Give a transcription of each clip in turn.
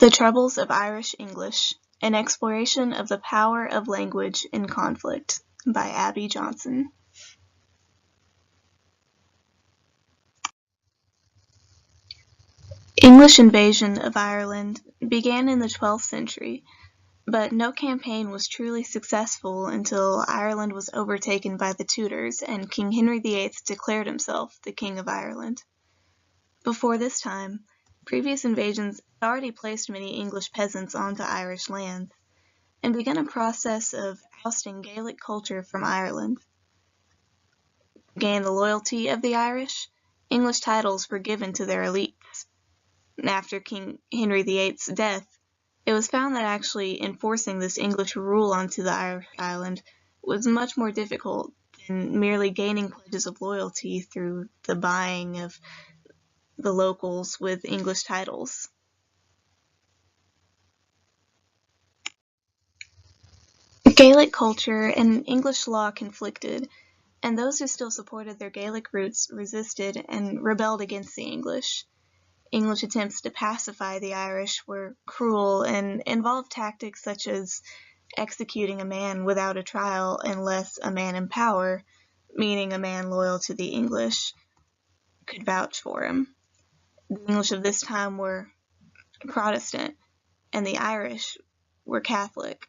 The Troubles of Irish English: An Exploration of the Power of Language in Conflict by Abby Johnson. English invasion of Ireland began in the 12th century, but no campaign was truly successful until Ireland was overtaken by the Tudors and King Henry VIII declared himself the King of Ireland. Before this time, previous invasions had already placed many English peasants onto Irish lands and begun a process of ousting Gaelic culture from Ireland. To gain the loyalty of the Irish, English titles were given to their elites. After King Henry VIII's death, it was found that actually enforcing this English rule onto the Irish island was much more difficult than merely gaining pledges of loyalty through the buying of the locals with English titles. Gaelic culture and English law conflicted, and those who still supported their Gaelic roots resisted and rebelled against the English. English attempts to pacify the Irish were cruel and involved tactics such as executing a man without a trial unless a man in power, meaning a man loyal to the English, could vouch for him. The English of this time were Protestant, and the Irish were Catholic.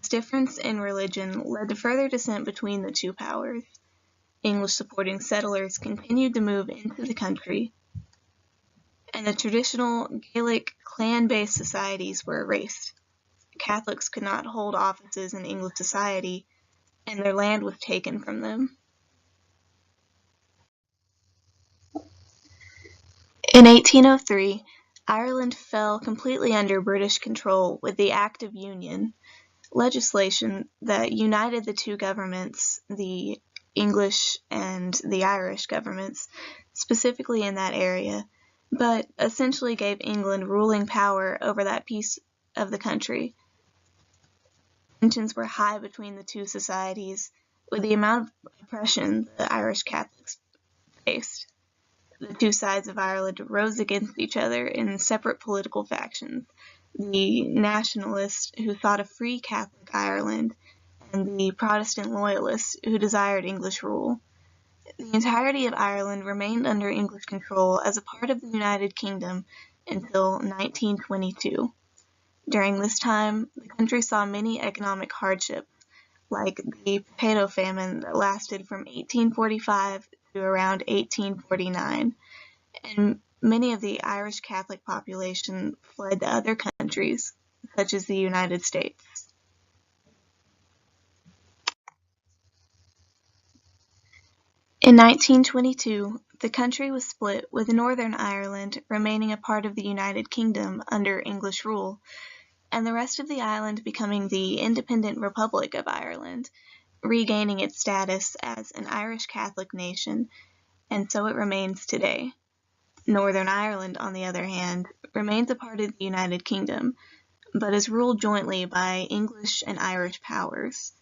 This difference in religion led to further dissent between the two powers. English-supporting settlers continued to move into the country, and the traditional Gaelic clan-based societies were erased. Catholics could not hold offices in English society, and their land was taken from them. In 1803, Ireland fell completely under British control with the Act of Union, legislation that united the two governments, the English and the Irish governments, specifically in that area, but essentially gave England ruling power over that piece of the country. Tensions were high between the two societies, with the amount of oppression the Irish Catholics faced. The two sides of Ireland rose against each other in separate political factions: the nationalists who thought a free Catholic Ireland, and the Protestant loyalists who desired English rule. The entirety of Ireland remained under English control as a part of the United Kingdom until 1922. During this time, the country saw many economic hardships, like the potato famine that lasted from 1845 to around 1849, and many of the Irish Catholic population fled to other countries, such as the United States. In 1922, the country was split, with Northern Ireland remaining a part of the United Kingdom under English rule, and the rest of the island becoming the independent Republic of Ireland, regaining its status as an Irish Catholic nation, and so it remains today. Northern Ireland, on the other hand, remains a part of the United Kingdom, but is ruled jointly by English and Irish powers.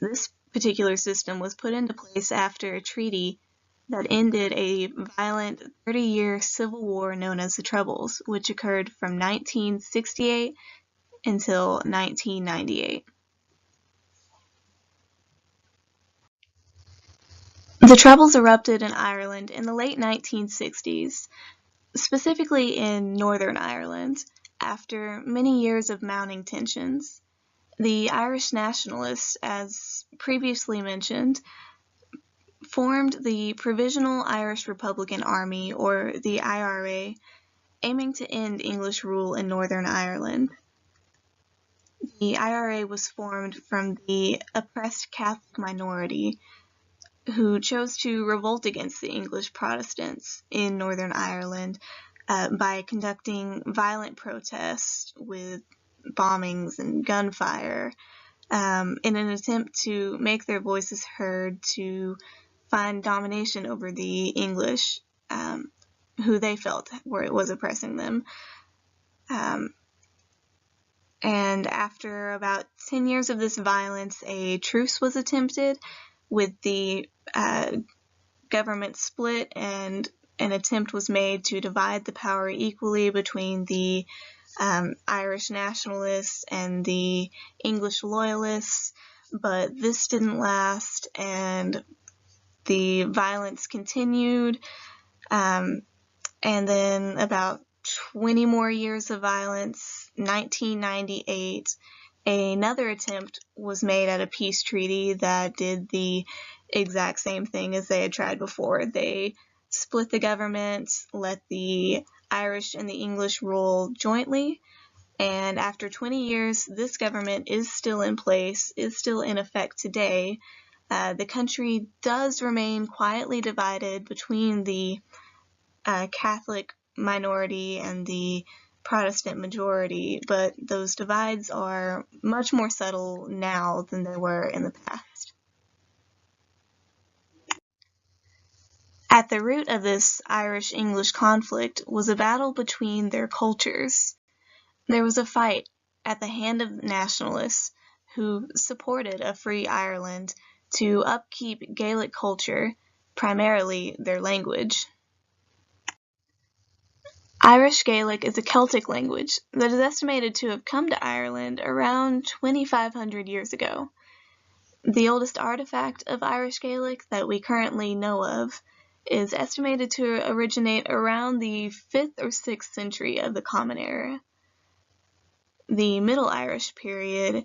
This particular system was put into place after a treaty that ended a violent 30-year civil war known as the Troubles, which occurred from 1968 until 1998. The Troubles erupted in Ireland in the late 1960s, specifically in Northern Ireland, after many years of mounting tensions. The Irish nationalists, as previously mentioned, formed the Provisional Irish Republican Army, or the IRA, aiming to end English rule in Northern Ireland. The IRA was formed from the oppressed Catholic minority who chose to revolt against the English Protestants in Northern Ireland by conducting violent protests with bombings and gunfire in an attempt to make their voices heard, to find domination over the English, who they felt was oppressing them. And after about 10 years of this violence, a truce was attempted, with the government split, and an attempt was made to divide the power equally between the Irish nationalists and the English loyalists, but this didn't last, and the violence continued. And then about 20 more years of violence, 1998, another attempt was made at a peace treaty that did the exact same thing as they had tried before. They split the government, let the Irish and the English rule jointly, and after 20 years, this government is still in place, is still in effect today. The country does remain quietly divided between the Catholic minority and the Protestant majority, but those divides are much more subtle now than they were in the past. At the root of this Irish-English conflict was a battle between their cultures. There was a fight at the hand of nationalists who supported a free Ireland to upkeep Gaelic culture, primarily their language. Irish Gaelic is a Celtic language that is estimated to have come to Ireland around 2,500 years ago. The oldest artifact of Irish Gaelic that we currently know of is estimated to originate around the 5th or 6th century of the Common Era. The Middle Irish period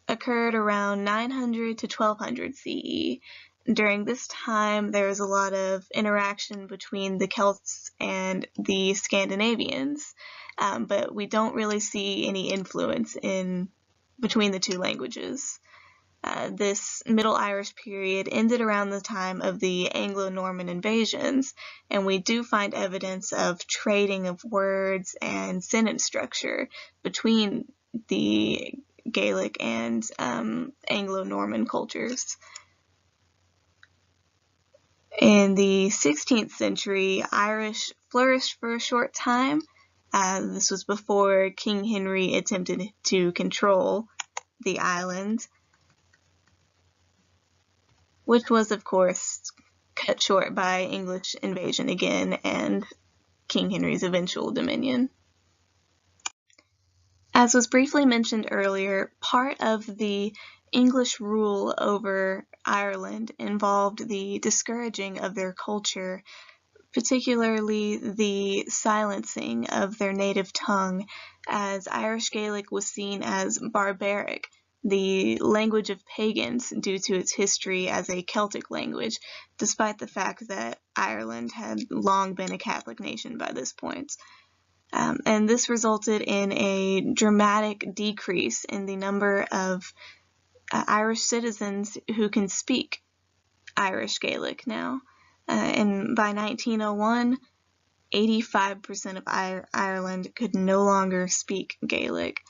occurred around 900 to 1200 CE. During this time, there was a lot of interaction between the Celts and the Scandinavians, but we don't really see any influence between the two languages. This Middle Irish period ended around the time of the Anglo-Norman invasions, and we do find evidence of trading of words and sentence structure between the Gaelic and Anglo-Norman cultures. In the 16th century, Irish flourished for a short time. This was before King Henry attempted to control the island, which was, of course, cut short by English invasion again and King Henry's eventual dominion. As was briefly mentioned earlier, part of the English rule over Ireland involved the discouraging of their culture, particularly the silencing of their native tongue, as Irish Gaelic was seen as barbaric, the language of pagans due to its history as a Celtic language, despite the fact that Ireland had long been a Catholic nation by this point. And this resulted in a dramatic decrease in the number of Irish citizens who can speak Irish Gaelic now. And by 1901, 85% of Ireland could no longer speak Gaelic.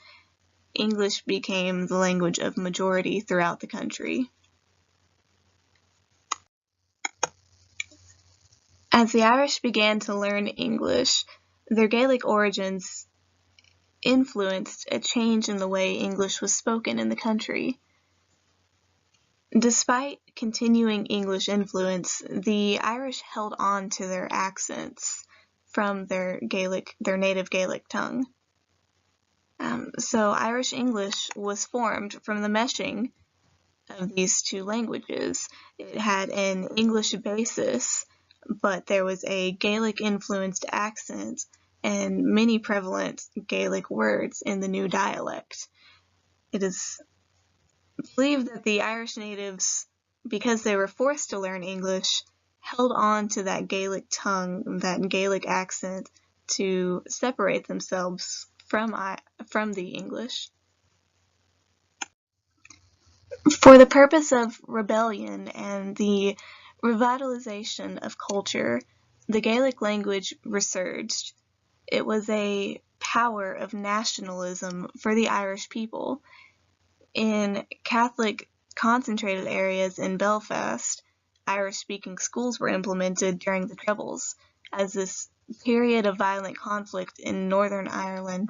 English became the language of majority throughout the country. As the Irish began to learn English, their Gaelic origins influenced a change in the way English was spoken in the country. Despite continuing English influence, the Irish held on to their accents from their native Gaelic tongue. So Irish English was formed from the meshing of these two languages. It had an English basis, but there was a Gaelic-influenced accent and many prevalent Gaelic words in the new dialect. It is believed that the Irish natives, because they were forced to learn English, held on to that Gaelic tongue, that Gaelic accent, to separate themselves from the English. For the purpose of rebellion and the revitalization of culture, the Gaelic language resurged. It was a power of nationalism for the Irish people. In Catholic concentrated areas in Belfast, Irish-speaking schools were implemented during the Troubles, as this period of violent conflict in Northern Ireland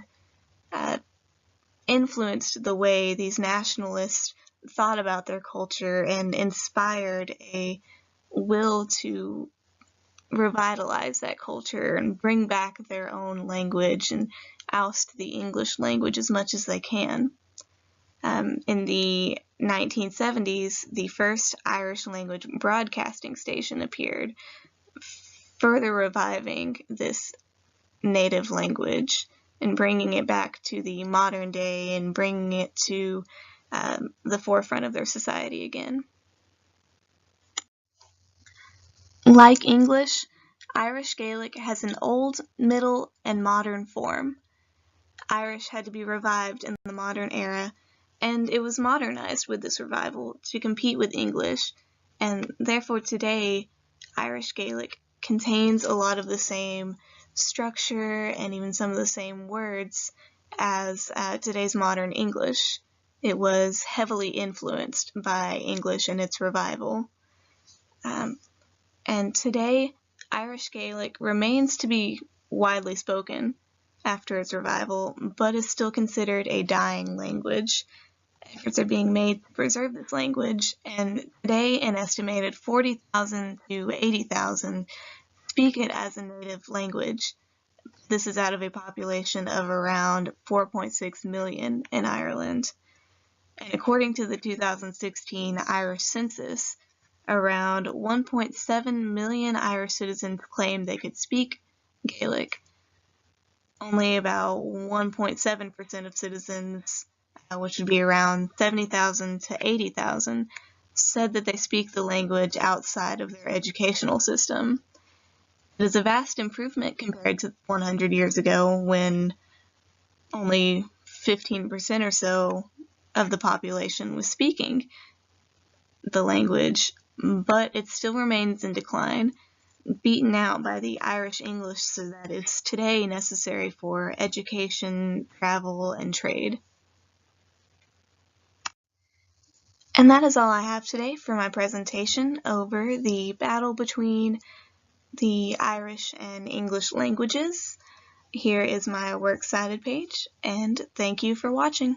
influenced the way these nationalists thought about their culture and inspired a will to revitalize that culture and bring back their own language and oust the English language as much as they can. In the 1970s, the first Irish language broadcasting station appeared, further reviving this native language and bringing it back to the modern day and bringing it to the forefront of their society again. Like English, Irish Gaelic has an old, middle, and modern form. Irish had to be revived in the modern era, and it was modernized with this revival to compete with English, and therefore today Irish Gaelic contains a lot of the same structure and even some of the same words as today's modern English. It was heavily influenced by English and its revival. And today, Irish Gaelic remains to be widely spoken after its revival, but is still considered a dying language. Efforts are being made to preserve this language, and today an estimated 40,000 to 80,000 speak it as a native language. This is out of a population of around 4.6 million in Ireland. And according to the 2016 Irish census, around 1.7 million Irish citizens claimed they could speak Gaelic. Only about 1.7% of citizens, which would be around 70,000 to 80,000, said that they speak the language outside of their educational system. It is a vast improvement compared to 100 years ago when only 15% or so of the population was speaking the language, but it still remains in decline, beaten out by the Irish English that is today necessary for education, travel, and trade. And that is all I have today for my presentation over the battle between the Irish and English languages. Here is my works cited page, and thank you for watching.